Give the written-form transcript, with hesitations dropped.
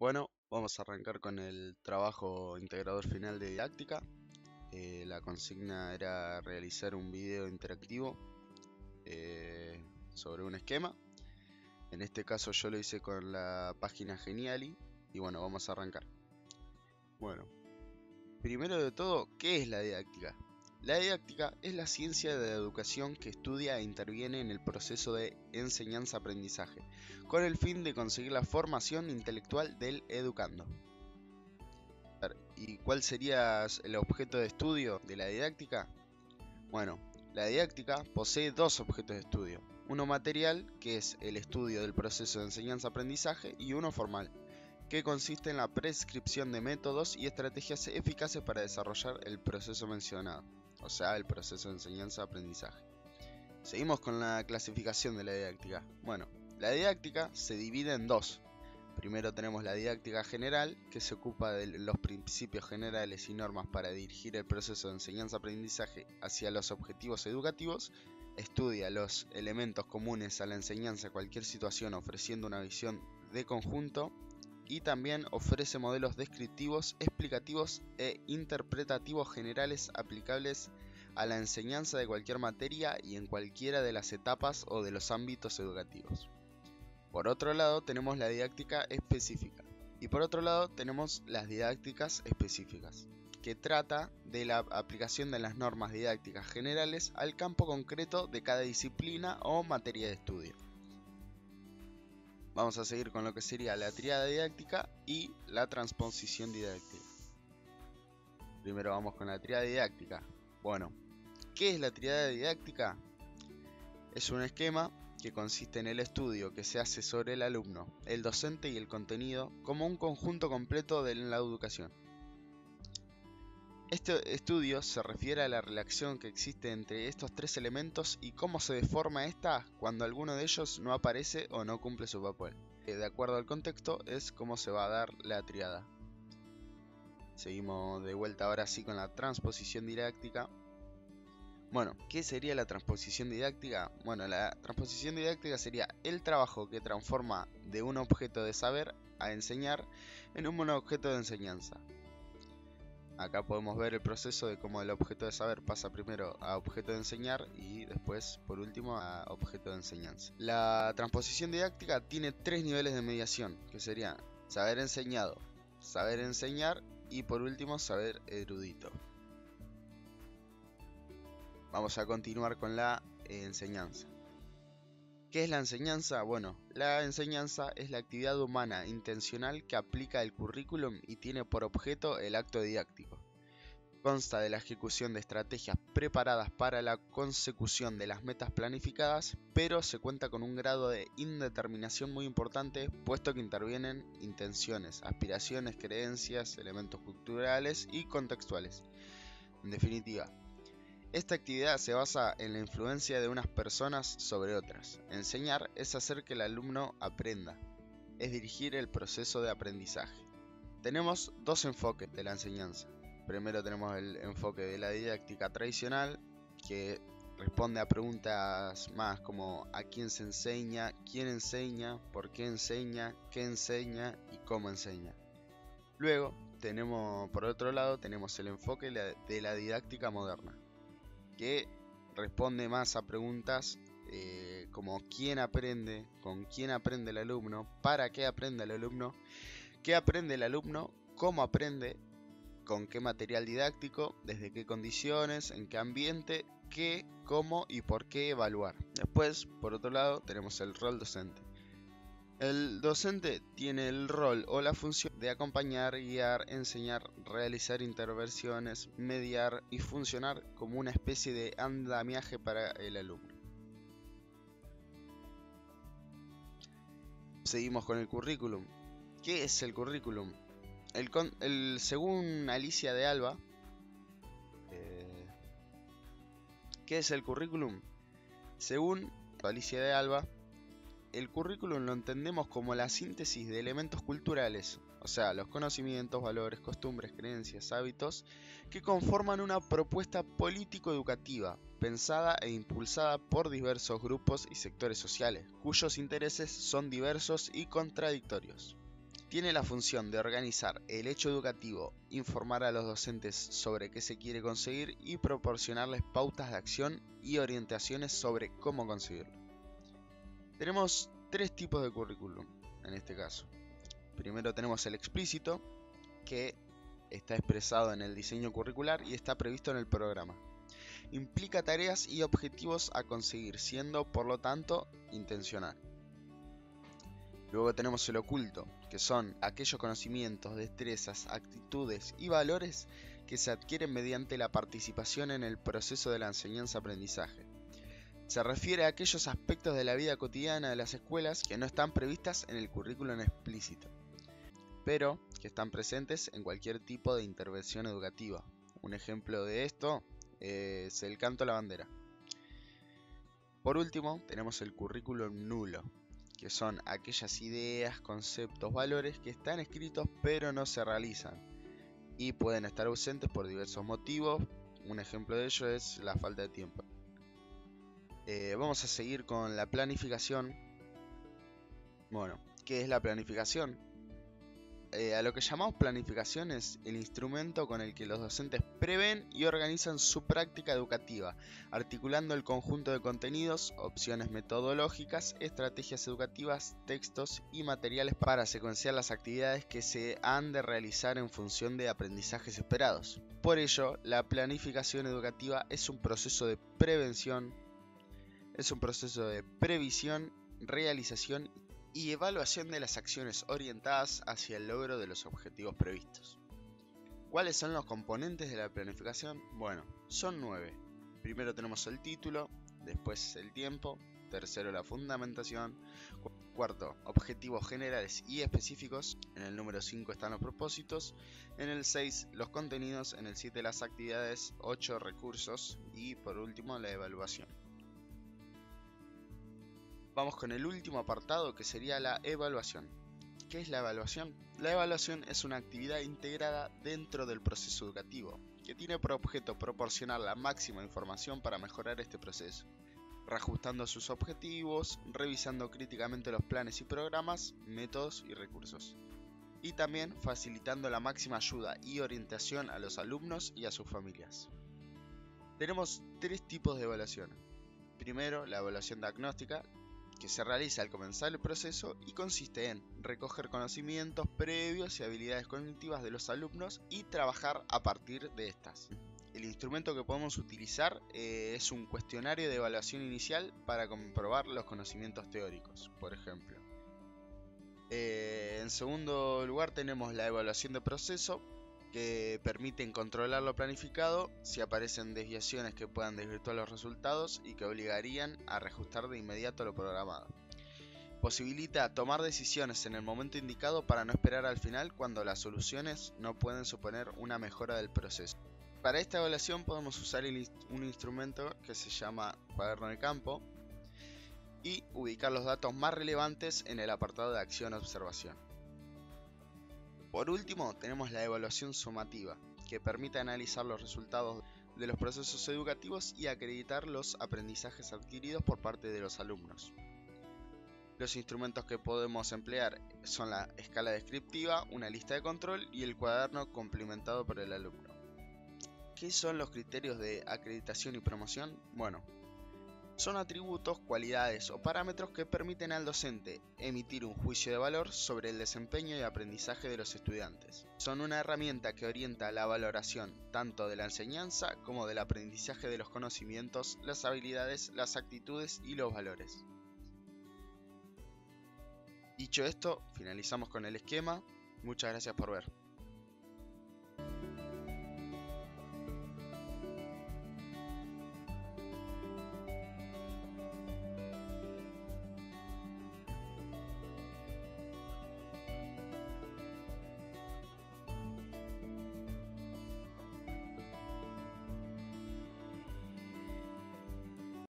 Bueno, vamos a arrancar con el trabajo integrador final de didáctica. La consigna era realizar un video interactivo sobre un esquema. En este caso yo lo hice con la página Geniali y bueno, vamos a arrancar. Bueno, primero de todo, ¿qué es la didáctica? La didáctica es la ciencia de la educación que estudia e interviene en el proceso de enseñanza-aprendizaje, con el fin de conseguir la formación intelectual del educando. ¿Y cuál sería el objeto de estudio de la didáctica? Bueno, la didáctica posee dos objetos de estudio. Uno material, que es el estudio del proceso de enseñanza-aprendizaje, y uno formal, que consiste en la prescripción de métodos y estrategias eficaces para desarrollar el proceso mencionado, o sea, el proceso de enseñanza-aprendizaje. Seguimos con la clasificación de la didáctica. Bueno, la didáctica se divide en dos. Primero tenemos la didáctica general, que se ocupa de los principios generales y normas para dirigir el proceso de enseñanza-aprendizaje hacia los objetivos educativos. Estudia los elementos comunes a la enseñanza en cualquier situación, ofreciendo una visión de conjunto. Y también ofrece modelos descriptivos, explicativos e interpretativos generales aplicables a la enseñanza de cualquier materia y en cualquiera de las etapas o de los ámbitos educativos. Por otro lado tenemos la didáctica específica y por otro lado tenemos las didácticas específicas, que trata de la aplicación de las normas didácticas generales al campo concreto de cada disciplina o materia de estudio. Vamos a seguir con lo que sería la tríada didáctica y la transposición didáctica. Primero vamos con la tríada didáctica. Bueno, ¿qué es la tríada didáctica? Es un esquema que consiste en el estudio que se hace sobre el alumno, el docente y el contenido como un conjunto completo de la educación. Este estudio se refiere a la relación que existe entre estos tres elementos y cómo se deforma esta cuando alguno de ellos no aparece o no cumple su papel. De acuerdo al contexto es cómo se va a dar la tríada. Seguimos de vuelta ahora sí con la transposición didáctica. Bueno, ¿qué sería la transposición didáctica? Bueno, la transposición didáctica sería el trabajo que transforma de un objeto de saber a enseñar en un objeto de enseñanza. Acá podemos ver el proceso de cómo el objeto de saber pasa primero a objeto de enseñar y después, por último, a objeto de enseñanza. La transposición didáctica tiene tres niveles de mediación, que serían saber enseñado, saber enseñar y por último saber erudito. Vamos a continuar con la enseñanza. ¿Qué es la enseñanza? Bueno, la enseñanza es la actividad humana intencional que aplica el currículum y tiene por objeto el acto didáctico. Consta de la ejecución de estrategias preparadas para la consecución de las metas planificadas, pero se cuenta con un grado de indeterminación muy importante, puesto que intervienen intenciones, aspiraciones, creencias, elementos culturales y contextuales. En definitiva, esta actividad se basa en la influencia de unas personas sobre otras. Enseñar es hacer que el alumno aprenda, es dirigir el proceso de aprendizaje. Tenemos dos enfoques de la enseñanza. Primero tenemos el enfoque de la didáctica tradicional, que responde a preguntas más como ¿a quién se enseña?, ¿quién enseña?, ¿por qué enseña?, ¿qué enseña? Y ¿cómo enseña? Luego, por otro lado, tenemos el enfoque de la didáctica moderna, que responde más a preguntas como quién aprende, con quién aprende el alumno, para qué aprende el alumno, qué aprende el alumno, cómo aprende, con qué material didáctico, desde qué condiciones, en qué ambiente, qué, cómo y por qué evaluar. Después, por otro lado, tenemos el rol docente. El docente tiene el rol o la función de acompañar, guiar, enseñar, realizar intervenciones, mediar y funcionar como una especie de andamiaje para el alumno. Seguimos con el currículum. ¿Qué es el currículum? Según Alicia de Alba, ¿qué es el currículum? Según Alicia de Alba, el currículum lo entendemos como la síntesis de elementos culturales, o sea, los conocimientos, valores, costumbres, creencias, hábitos, que conforman una propuesta político-educativa, pensada e impulsada por diversos grupos y sectores sociales, cuyos intereses son diversos y contradictorios. Tiene la función de organizar el hecho educativo, informar a los docentes sobre qué se quiere conseguir y proporcionarles pautas de acción y orientaciones sobre cómo conseguirlo. Tenemos tres tipos de currículum en este caso. Primero tenemos el explícito, que está expresado en el diseño curricular y está previsto en el programa. Implica tareas y objetivos a conseguir, siendo por lo tanto intencional. Luego tenemos el oculto, que son aquellos conocimientos, destrezas, actitudes y valores que se adquieren mediante la participación en el proceso de la enseñanza-aprendizaje. Se refiere a aquellos aspectos de la vida cotidiana de las escuelas que no están previstas en el currículum explícito, pero que están presentes en cualquier tipo de intervención educativa. Un ejemplo de esto es el canto a la bandera. Por último, tenemos el currículum nulo, que son aquellas ideas, conceptos, valores que están escritos pero no se realizan y pueden estar ausentes por diversos motivos. Un ejemplo de ello es la falta de tiempo. Vamos a seguir con la planificación. Bueno, ¿qué es la planificación? A lo que llamamos planificación es el instrumento con el que los docentes prevén y organizan su práctica educativa, articulando el conjunto de contenidos, opciones metodológicas, estrategias educativas, textos y materiales para secuenciar las actividades que se han de realizar en función de aprendizajes esperados. Por ello, la planificación educativa es un proceso de prevención, previsión, realización y evaluación de las acciones orientadas hacia el logro de los objetivos previstos. ¿Cuáles son los componentes de la planificación? Bueno, son 9. Primero tenemos el título, después el tiempo, tercero la fundamentación, cuarto objetivos generales y específicos, en el número 5 están los propósitos, en el 6 los contenidos, en el 7 las actividades, 8 recursos y por último la evaluación. Vamos con el último apartado, que sería la evaluación. ¿Qué es la evaluación? La evaluación es una actividad integrada dentro del proceso educativo, que tiene por objeto proporcionar la máxima información para mejorar este proceso, reajustando sus objetivos, revisando críticamente los planes y programas, métodos y recursos, y también facilitando la máxima ayuda y orientación a los alumnos y a sus familias. Tenemos tres tipos de evaluación. Primero, la evaluación diagnóstica, que se realiza al comenzar el proceso y consiste en recoger conocimientos previos y habilidades cognitivas de los alumnos y trabajar a partir de estas. El instrumento que podemos utilizar es un cuestionario de evaluación inicial para comprobar los conocimientos teóricos, por ejemplo. En segundo lugar tenemos la evaluación de proceso, que permiten controlar lo planificado si aparecen desviaciones que puedan desvirtuar los resultados y que obligarían a reajustar de inmediato lo programado. Posibilita tomar decisiones en el momento indicado para no esperar al final cuando las soluciones no pueden suponer una mejora del proceso. Para esta evaluación podemos usar un instrumento que se llama cuaderno de campo y ubicar los datos más relevantes en el apartado de acción-observación. Por último, tenemos la evaluación sumativa, que permite analizar los resultados de los procesos educativos y acreditar los aprendizajes adquiridos por parte de los alumnos. Los instrumentos que podemos emplear son la escala descriptiva, una lista de control y el cuaderno complementado por el alumno. ¿Qué son los criterios de acreditación y promoción? Bueno, son atributos, cualidades o parámetros que permiten al docente emitir un juicio de valor sobre el desempeño y aprendizaje de los estudiantes. Son una herramienta que orienta la valoración tanto de la enseñanza como del aprendizaje de los conocimientos, las habilidades, las actitudes y los valores. Dicho esto, finalizamos con el esquema. Muchas gracias por ver.